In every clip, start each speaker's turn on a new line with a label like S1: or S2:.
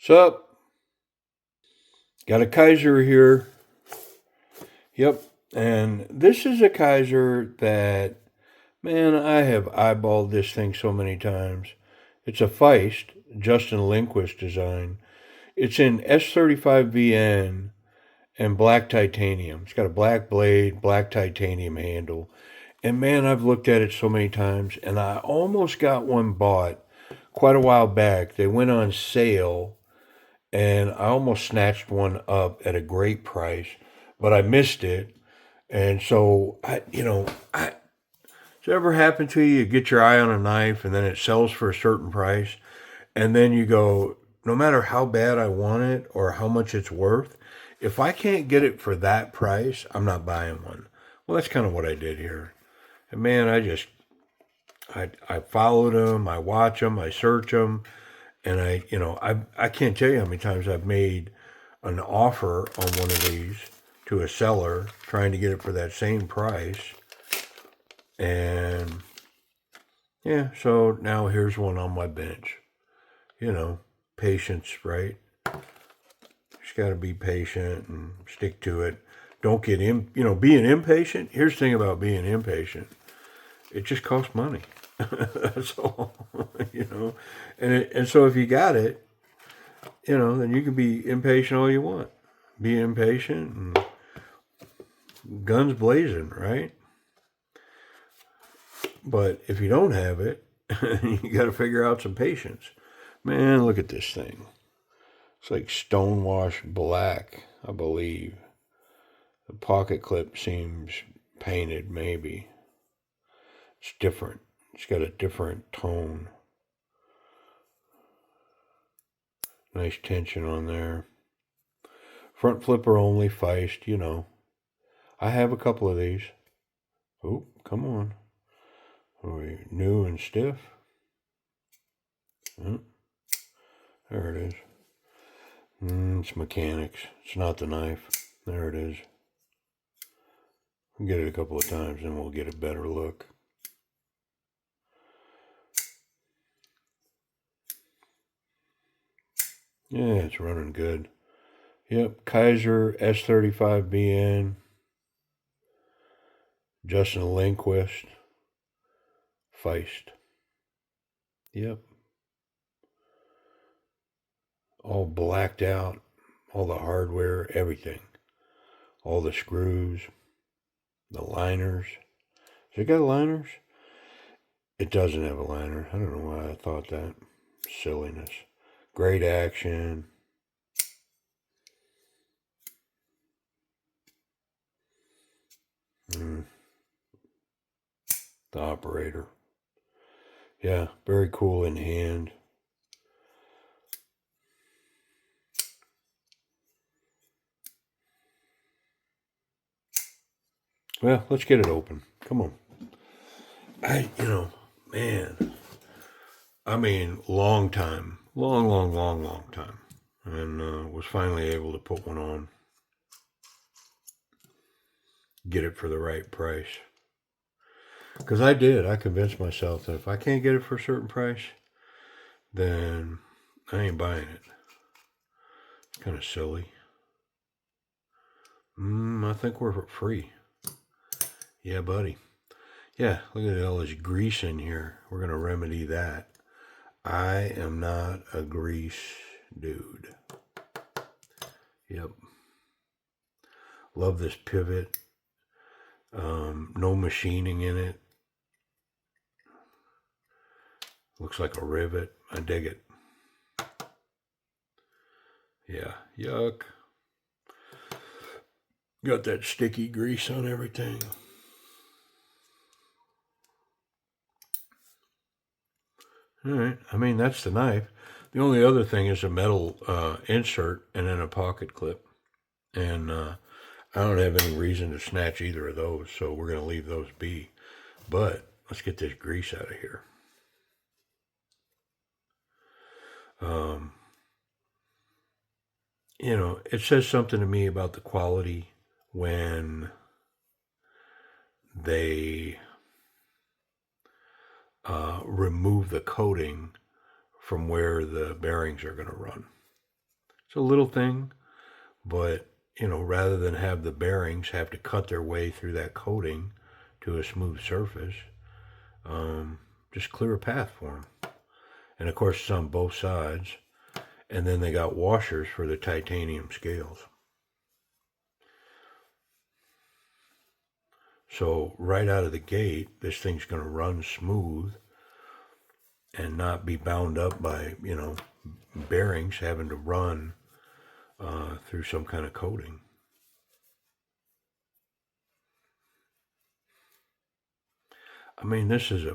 S1: Sup? Got a Kizer here. Yep. And this is a Kizer that, man, I have eyeballed this thing so many times. It's a Feist, Justin Lindquist design. It's in S35VN and black titanium. It's got a black blade, black titanium handle. And man, I've looked at it so many times, and I almost got one bought quite a while back. They went on sale, and I almost snatched one up at a great price, but I missed it. And so does it ever happen to you? You get your eye on a knife, and then it sells for a certain price, and then you go, no matter how bad I want it or how much it's worth, if I can't get it for that price, I'm not buying one. Well, that's kind of what I did here. And man, I followed them, I watch them, I search them, and I can't tell you how many times I've made an offer on one of these to a seller trying to get it for that same price. And yeah, so now here's one on my bench. Patience, right? Just got to be patient and stick to it. Don't get being impatient. Here's the thing about being impatient. It just costs money. That's all, And so if you got it, then you can be impatient all you want. Be impatient and guns blazing, right? But if you don't have it, you got to figure out some patience. Man, look at this thing. It's like stonewashed black, I believe. The pocket clip seems painted, maybe. It's different. It's got a different tone. Nice tension on there. Front flipper only, Feist, I have a couple of these. Oh, come on. Are we new and stiff? Oh, there it is. It's mechanics. It's not the knife. There it is. We'll get it a couple of times and we'll get a better look. Yeah, it's running good. Yep, Kizer S35BN. Justin Lindquist. Feist. Yep. All blacked out. All the hardware, everything. All the screws. The liners. Has it got liners? It doesn't have a liner. I don't know why I thought that. Silliness. Great action. The operator. Yeah, very cool in hand. Well, let's get it open. Come on. Man. I mean, long time. Long time. And was finally able to put one on. Get it for the right price. Because I did. I convinced myself that if I can't get it for a certain price, then I ain't buying it. It's kind of silly. I think we're free. Yeah, buddy. Yeah, look at all this grease in here. We're going to remedy that. I am not a grease dude. Yep. Love this pivot. No machining in it. Looks like a rivet. I dig it. Yeah, yuck. Got that sticky grease on everything. All right. I mean, that's the knife. The only other thing is a metal insert and then a pocket clip. And I don't have any reason to snatch either of those, so we're going to leave those be. But let's get this grease out of here. It says something to me about the quality when they remove the coating from where the bearings are going to run. It's a little thing, but rather than have the bearings have to cut their way through that coating to a smooth surface, just clear a path for them. And of course, it's on both sides. And then they got washers for the titanium scales. So right out of the gate, this thing's going to run smooth and not be bound up by, bearings having to run through some kind of coating. I mean, this is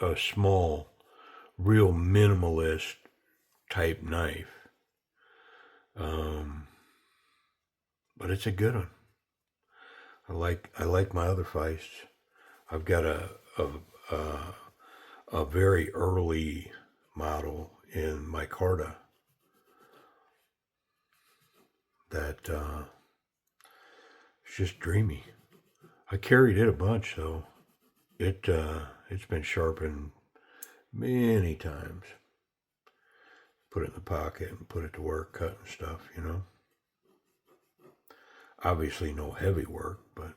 S1: a small, real minimalist type knife. But it's a good one. I like my other Feists. I've got a very early model in micarta that it's just dreamy. I carried it a bunch though. It's been sharpened many times. Put it in the pocket and put it to work cutting stuff, Obviously no heavy work, but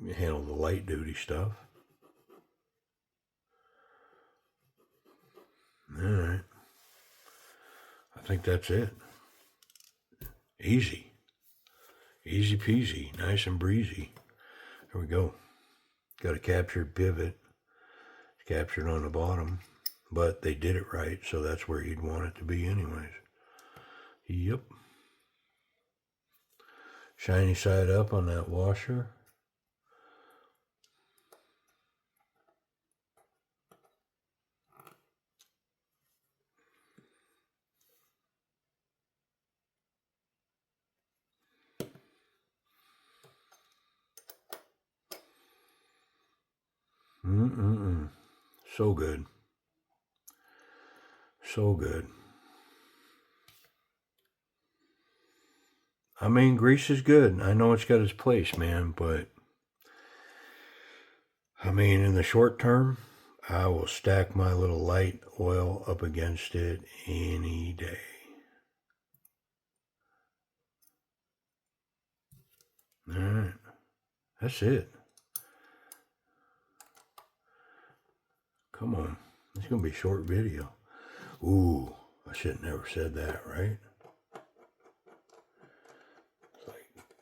S1: you handle the light duty stuff. All right. I think that's it. Easy. Easy peasy. Nice and breezy. There we go. Got a captured pivot. It's captured on the bottom. But they did it right, so that's where you'd want it to be anyways. Yep. Shiny side up on that washer. So good. So good. I mean, grease is good. I know it's got its place, man, but I mean, in the short term, I will stack my little light oil up against it any day. All right. That's it. Come on. It's going to be a short video. Ooh, I should have never said that, right?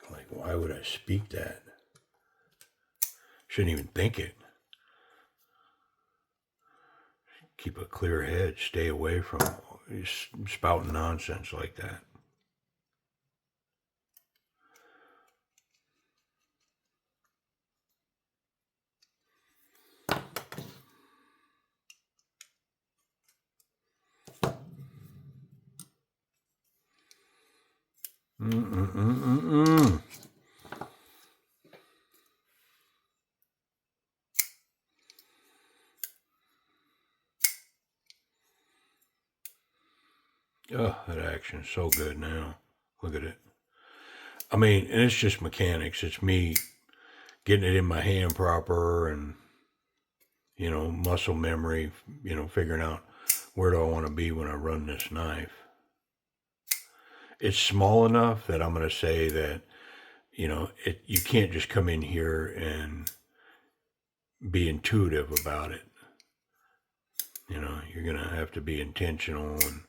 S1: Like, why would I speak that? Shouldn't even think it. Keep a clear head. Stay away from spouting nonsense like that. Oh, that action's so good now. Look at it. I mean, and it's just mechanics. It's me getting it in my hand proper and, muscle memory, figuring out where do I want to be when I run this knife. It's small enough that I'm going to say that, you can't just come in here and be intuitive about it. You're going to have to be intentional and,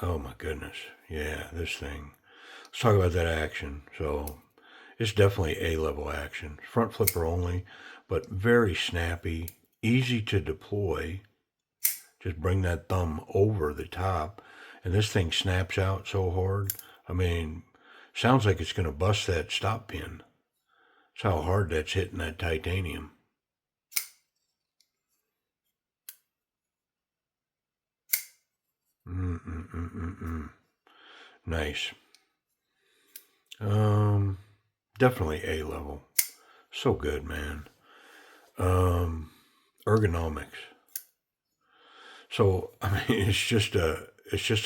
S1: oh my goodness. Yeah, this thing. Let's talk about that action. So it's definitely A-level action. Front flipper only, but very snappy, easy to deploy. Just bring that thumb over the top, and this thing snaps out so hard. I mean, sounds like it's going to bust that stop pin. That's how hard that's hitting that titanium. Nice. Definitely A level. So good, man. Ergonomics. So I mean, it's just a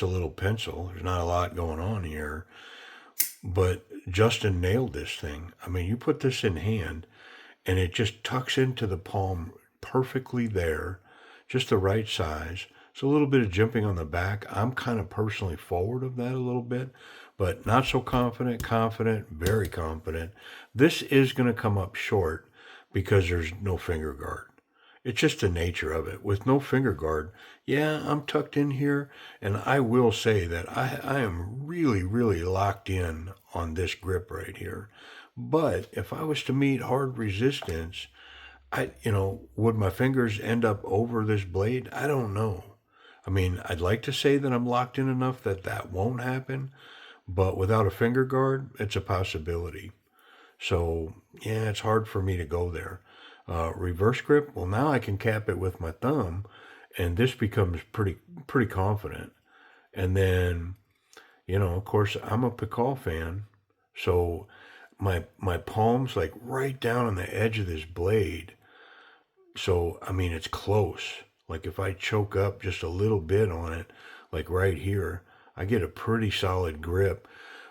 S1: little pencil. There's not a lot going on here, But Justin nailed this thing. I mean, you put this in hand and it just tucks into the palm perfectly there, just the right size. So a little bit of jimping on the back. I'm kind of personally forward of that a little bit, but not so confident, very confident. This is going to come up short because there's no finger guard. It's just the nature of it. With no finger guard, yeah, I'm tucked in here, and I will say that I am really, really locked in on this grip right here. But if I was to meet hard resistance, would my fingers end up over this blade? I don't know. I mean, I'd like to say that I'm locked in enough that that won't happen, but without a finger guard, it's a possibility. So, yeah, it's hard for me to go there. Reverse grip, well, now I can cap it with my thumb, and this becomes pretty confident. And then, of course, I'm a Pikal fan, so my palm's like right down on the edge of this blade. So, I mean, it's close. Like if I choke up just a little bit on it, like right here, I get a pretty solid grip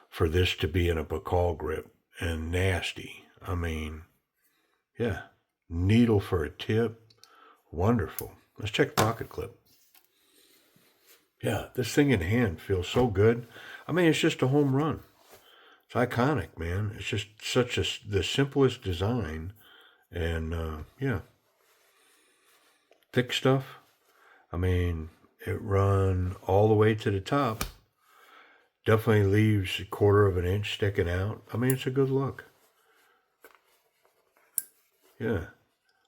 S1: for this to be in a Pikal grip and nasty. I mean, yeah, needle for a tip, wonderful. Let's check the pocket clip. Yeah, this thing in hand feels so good. I mean, it's just a home run. It's iconic, man. It's just the simplest design, and yeah, thick stuff. I mean, it run all the way to the top. Definitely leaves a quarter of an inch sticking out. I mean, it's a good look. Yeah,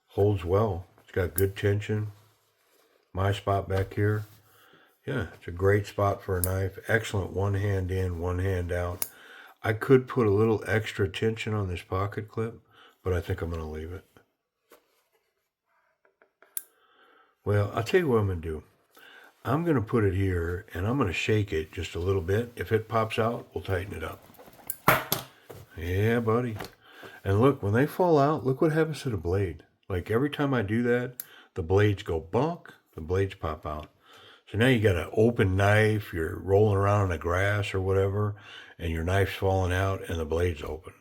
S1: holds well. It's got good tension. My spot back here. Yeah, it's a great spot for a knife. Excellent one hand in, one hand out. I could put a little extra tension on this pocket clip, but I think I'm going to leave it. Well, I'll tell you what I'm going to do. I'm going to put it here, and I'm going to shake it just a little bit. If it pops out, we'll tighten it up. Yeah, buddy. And look, when they fall out, look what happens to the blade. Like every time I do that, the blades go bonk, the blades pop out. So now you got an open knife, you're rolling around in the grass or whatever, and your knife's falling out and the blade's open.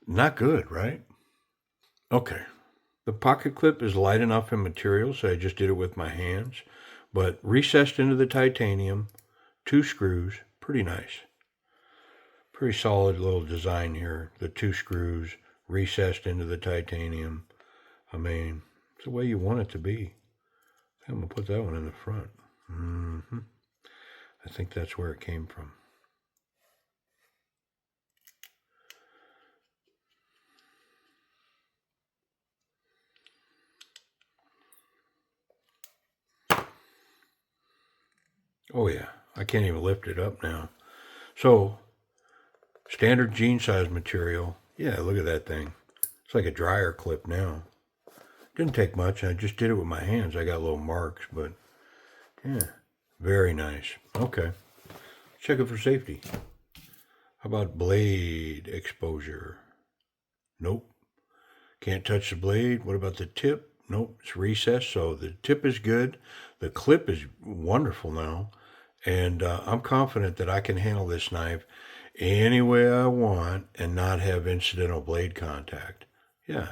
S1: Not good, right? Okay. The pocket clip is light enough in material, so I just did it with my hands, but recessed into the titanium, 2 screws, pretty nice. Pretty solid little design here. The 2 screws recessed into the titanium. I mean, it's the way you want it to be. I'm going to put that one in the front. I think that's where it came from. Oh yeah, I can't even lift it up now. So, standard jean size material. Yeah, look at that thing. It's like a dryer clip now. Didn't take much. I just did it with my hands. I got little marks, but yeah, very nice. Okay, check it for safety. How about blade exposure? Nope. Can't touch the blade. What about the tip? Nope, it's recessed, so the tip is good. The clip is wonderful now, and I'm confident that I can handle this knife any way I want and not have incidental blade contact. Yeah,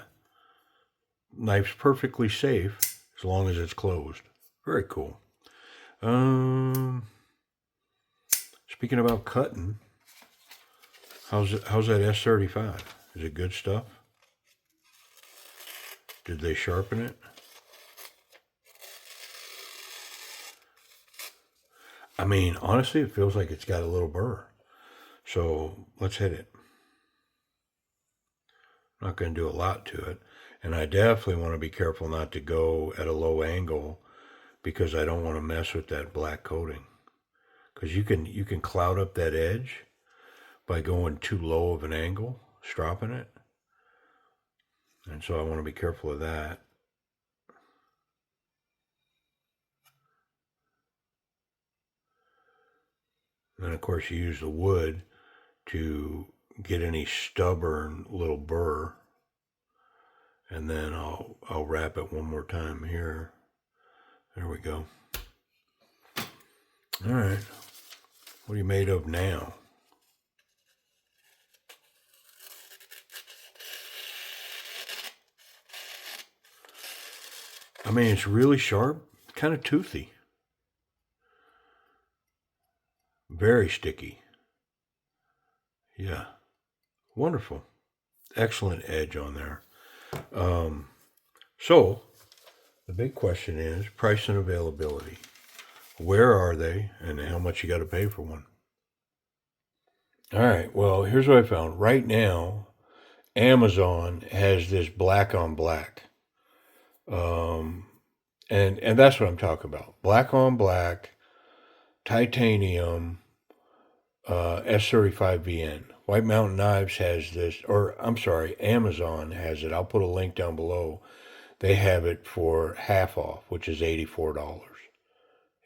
S1: knife's perfectly safe as long as it's closed. Very cool. Speaking about cutting, how's that S35? Is it good stuff? Did they sharpen it? I mean, honestly, it feels like it's got a little burr. So let's hit it. I'm not going to do a lot to it. And I definitely want to be careful not to go at a low angle because I don't want to mess with that black coating. Because you can cloud up that edge by going too low of an angle, stropping it. And so I want to be careful of that. And then of course you use the wood to get any stubborn little burr. And then I'll wrap it one more time here. There we go. All right. What are you made of now? I mean, it's really sharp, kind of toothy. Very sticky. Yeah. Wonderful. Excellent edge on there. So, the big question is price and availability. Where are they, and how much you got to pay for one? All right, well, here's what I found. Right now, Amazon has this black on black. And that's what I'm talking about. Black on black, titanium, S35VN. White Mountain Knives has this, or I'm sorry, Amazon has it. I'll put a link down below. They have it for half off, which is $84.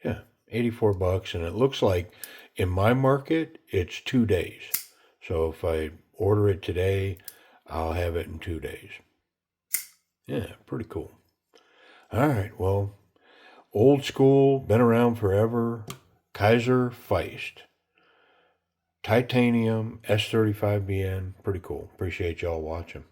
S1: Yeah, $84, and it looks like in my market it's 2 days. So if I order it today, I'll have it in 2 days. Yeah, pretty cool. All right, well, old school, been around forever. Kizer Feist. Titanium, S35BN. Pretty cool. Appreciate y'all watching.